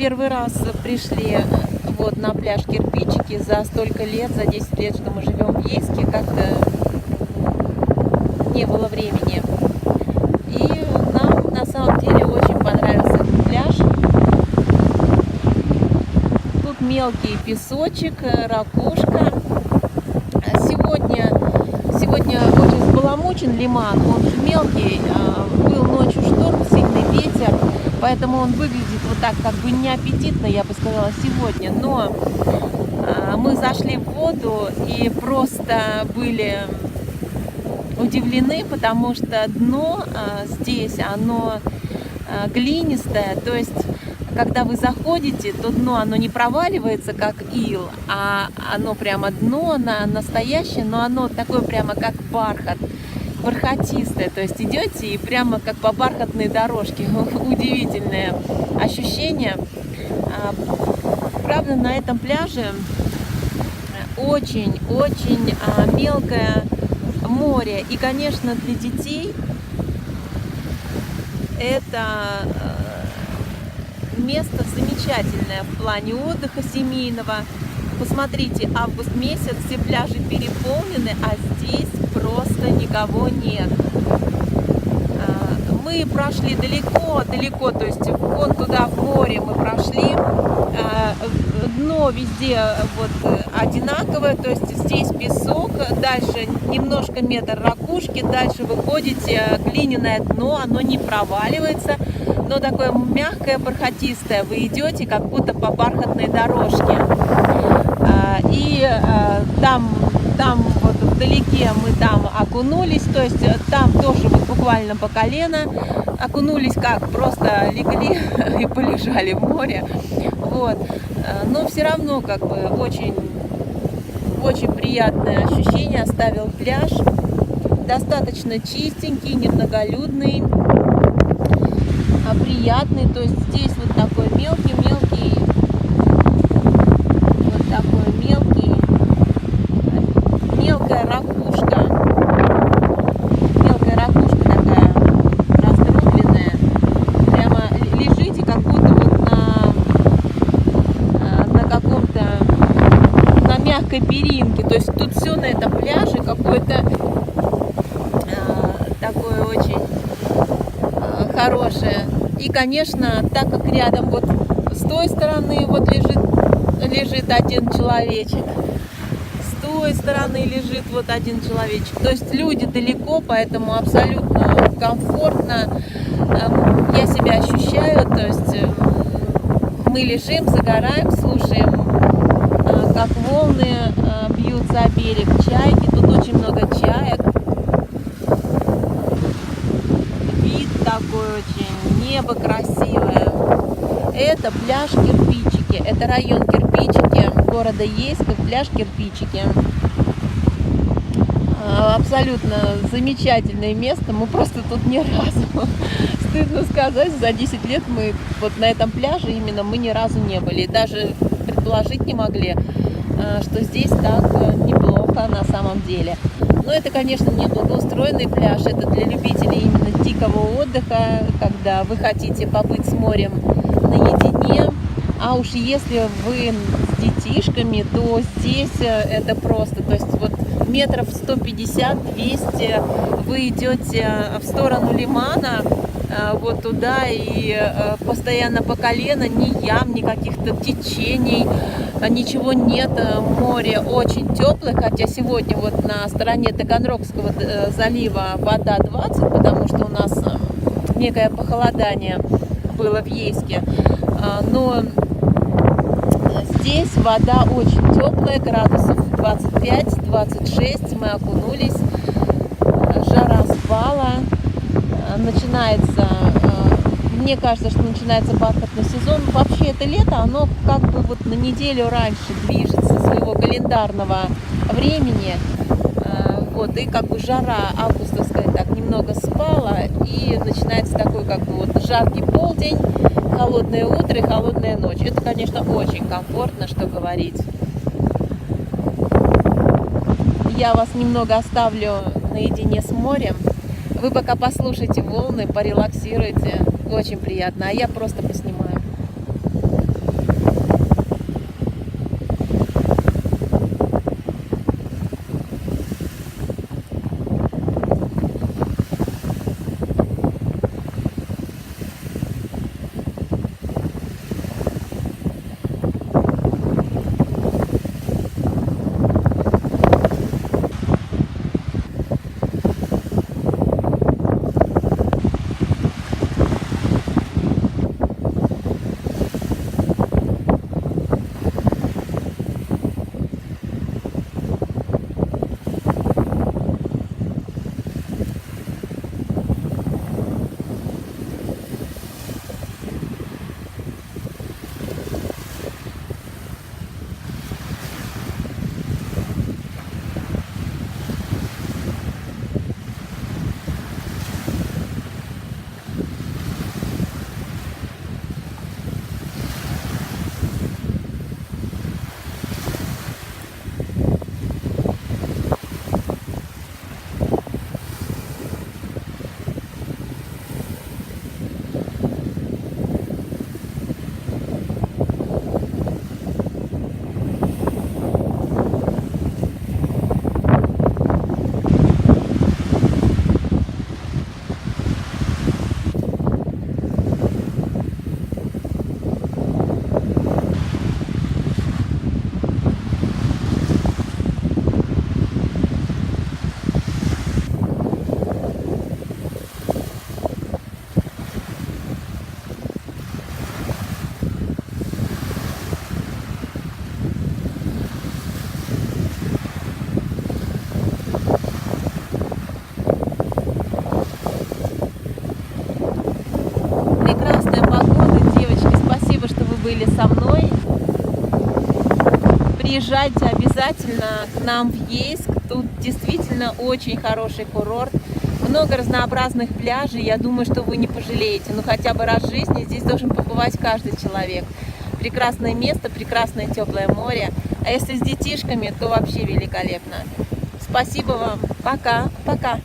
первый раз пришли вот на пляж Кирпичики за столько лет, за 10 лет, что мы живем в Ейске, как-то не было времени. И нам на самом деле очень понравился этот пляж. Тут мелкий песочек, ракушка. Сегодня очень взбаламучен лиман, он же мелкий, был ночью шторм, сильный ветер, поэтому он выглядит вот так как бы неаппетитно, я бы сказала, сегодня. Но мы зашли в воду и просто были удивлены, потому что дно здесь, оно глинистое, то есть когда вы заходите, то дно, оно не проваливается, как ил, а оно прямо дно настоящее, но оно такое прямо как бархат, бархатистое. То есть идете и прямо как по бархатной дорожке. Удивительное ощущение. Правда, на этом пляже очень-очень мелкое море. И, конечно, для детей это место замечательное в плане отдыха семейного. Посмотрите, август месяц, все пляжи переполнены, а здесь просто никого нет. Мы прошли далеко, то есть вон туда в море мы прошли. Дно везде вот одинаковое, то есть здесь песок, дальше немножко метр ракушки, дальше выходите, глиняное дно, оно не проваливается, но такое мягкое, бархатистое. Вы идете как будто по бархатной дорожке. И там вот вдалеке мы там окунулись, то есть там тоже вот буквально по колено окунулись, как просто легли и полежали в море. Вот. Но все равно как бы очень приятное ощущение оставил пляж. Достаточно чистенький, немноголюдный, приятный. То есть здесь вот такой мелкий, вот такой мелкая ракушка. Мелкая ракушка такая раздробленная. Прямо лежите как будто вот на каком-то, на мягкой перинке. То есть тут все на этом пляже какое-то такое очень хорошее. И, конечно, так как рядом вот с той стороны вот лежит один человечек, с той стороны лежит вот один человечек. То есть люди далеко, поэтому абсолютно комфортно я себя ощущаю. То есть мы лежим, загораем, слушаем, как волны бьются о берег, чайки. Тут очень много чаек. Вид такой очень, небо красивое. Это пляж Кирпичики, это район Кирпичики города Ейска, пляж Кирпичики. Абсолютно замечательное место. Мы просто тут ни разу, стыдно сказать, за 10 лет мы вот на этом пляже именно мы ни разу не были. Даже предположить не могли, что здесь так неплохо на самом деле. Но это, конечно, не благоустроенный пляж, это для любителей именно дикого отдыха, когда вы хотите побыть с морем наедине. А уж если вы с детишками, то здесь это просто, то есть вот метров 150-200 вы идете в сторону лимана, вот туда, и постоянно по колено, ни ям, ни каких-то течений, ничего нет. Море очень теплое, хотя сегодня вот на стороне Таганрогского залива вода 20, потому что у нас некое похолодание было в Ейске. Но здесь вода очень теплая, градусов 25-26, мы окунулись, жара спала. Начинается, мне кажется, что начинается бархатный сезон. Вообще это лето, оно как бы вот на неделю раньше движется своего календарного времени. Вот, и как бы жара августовская так немного спала, и начинается такой как бы вот жаркий полдень, холодное утро и холодная ночь. Это, конечно, очень комфортно, что говорить. Я вас немного оставлю наедине с морем. Вы пока послушайте волны, порелаксируйте. Очень приятно. А я просто поснимаю. приезжайте обязательно к нам в Ейск. Тут действительно очень хороший курорт. Много разнообразных пляжей. Я думаю, что вы не пожалеете. Ну, хотя бы раз в жизни здесь должен побывать каждый человек. Прекрасное место, прекрасное теплое море. А если с детишками, то вообще великолепно. Спасибо вам. Пока. Пока.